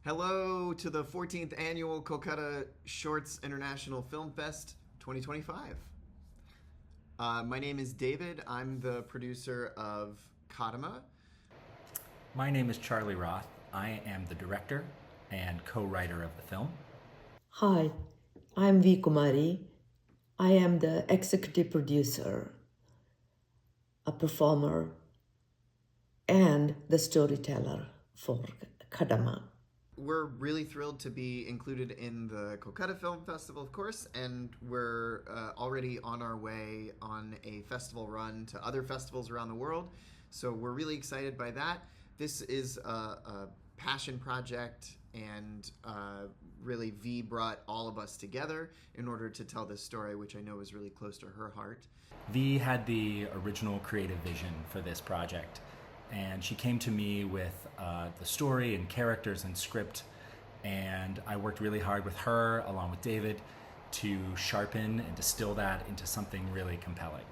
Hello to the 14th Annual Kolkata Shorts International Film Fest 2025. My name is David. I'm the producer of KADAMA. My name is Charlie Roth. I am the director and co-writer of the film. Hi, I'm V. Kumari. I am the executive producer, a performer, and the storyteller for KADAMA. We're really thrilled to be included in the Kolkata Film Festival, of course, and we're already on our way on a festival run to other festivals around the world. So we're really excited by that. This is a passion project, and really V brought all of us together in order to tell this story, which I know is really close to her heart. V had the original creative vision for this project, and she came to me with the story and characters and script, and I worked really hard with her along with David to sharpen and distill that into something really compelling.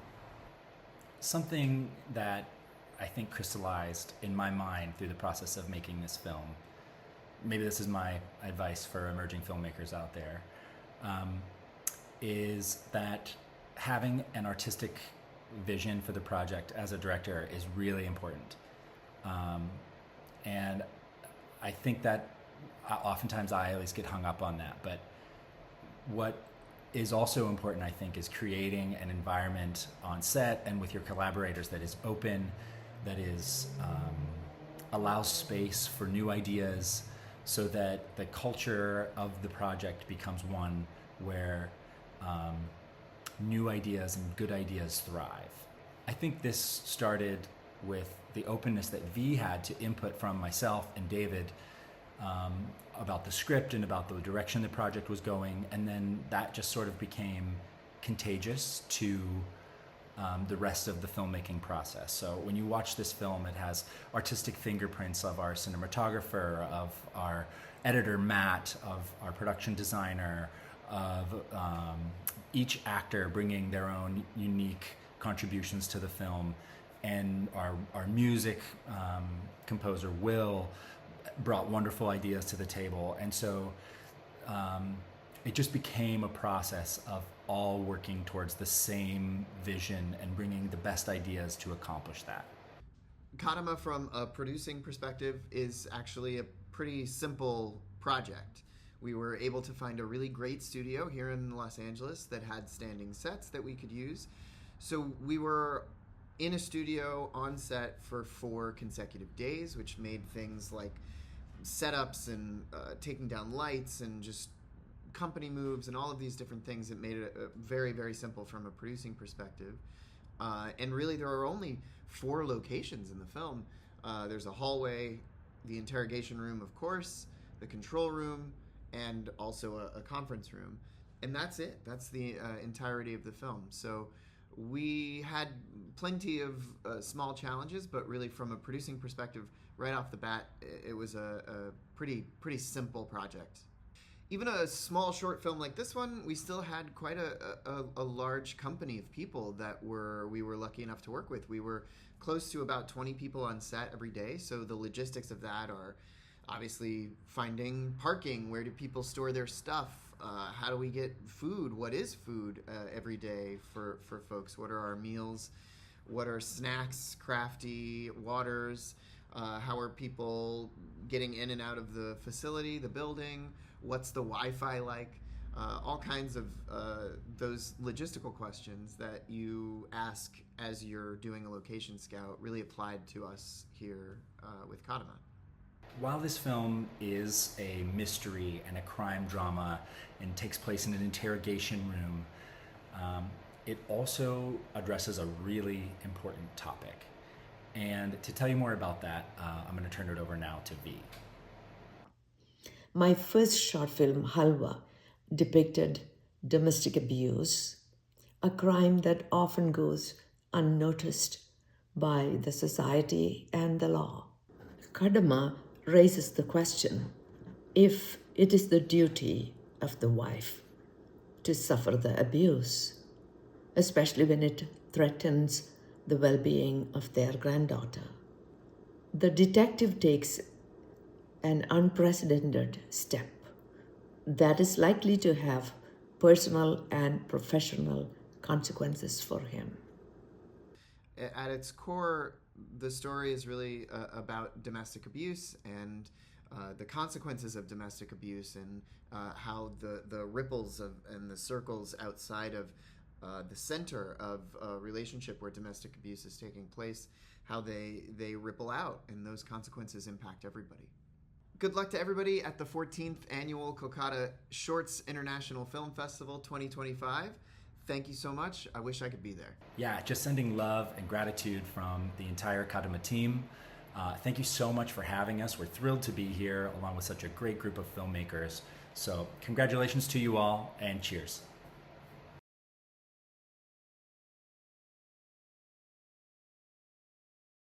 Something that I think crystallized in my mind through the process of making this film. Maybe this is my advice for emerging filmmakers out there, is that having an artistic vision for the project as a director is really important. And I think that oftentimes I always get hung up on that, but what is also important, I think, is creating an environment on set and with your collaborators that is open, that is allows space for new ideas, so that the culture of the project becomes one where new ideas and good ideas thrive. I think this started with the openness that V had to input from myself and David about the script and about the direction the project was going, and then that just sort of became contagious to the rest of the filmmaking process. So when you watch this film, it has artistic fingerprints of our cinematographer, of our editor Matt, of our production designer, of each actor bringing their own unique contributions to the film, and our music composer Will brought wonderful ideas to the table. And so it just became a process of all working towards the same vision and bringing the best ideas to accomplish that. KADAMA, from a producing perspective, is actually a pretty simple project. We were able to find a really great studio here in Los Angeles that had standing sets that we could use. So we were in a studio on set for 4 consecutive days, which made things like setups and taking down lights and just company moves and all of these different things that made it very, very simple from a producing perspective. And really, there are only 4 locations in the film. There's a hallway, the interrogation room, of course, the control room, and also a conference room. And that's it. That's the entirety of the film. So we had plenty of small challenges, but really from a producing perspective, right off the bat, it was a pretty simple project. Even a small short film like this one, we still had quite a large company of people that we were lucky enough to work with. We were close to about 20 people on set every day, so the logistics of that are obviously finding parking, where do people store their stuff, how do we get food, what is food every day for folks, what are our meals, what are snacks, crafty, waters, how are people getting in and out of the facility, the building, what's the Wi-Fi like, all kinds of those logistical questions that you ask as you're doing a location scout really applied to us here with KADAMA. While this film is a mystery and a crime drama and takes place in an interrogation room, it also addresses a really important topic. And to tell you more about that, I'm going to turn it over now to V. My first short film, Halwa, depicted domestic abuse, a crime that often goes unnoticed by the society and the law. KADAMA raises the question if it is the duty of the wife to suffer the abuse, especially when it threatens the well-being of their granddaughter. The detective takes an unprecedented step that is likely to have personal and professional consequences for him. At its core, the story is really about domestic abuse and the consequences of domestic abuse, and how the ripples and the circles outside of the center of a relationship where domestic abuse is taking place, how they ripple out, and those consequences impact everybody. Good luck to everybody at the 14th Annual Kolkata Shorts International Film Festival 2025. Thank you so much. I wish I could be there. Yeah, just sending love and gratitude from the entire KADAMA team. Thank you so much for having us. We're thrilled to be here along with such a great group of filmmakers. So congratulations to you all, and cheers.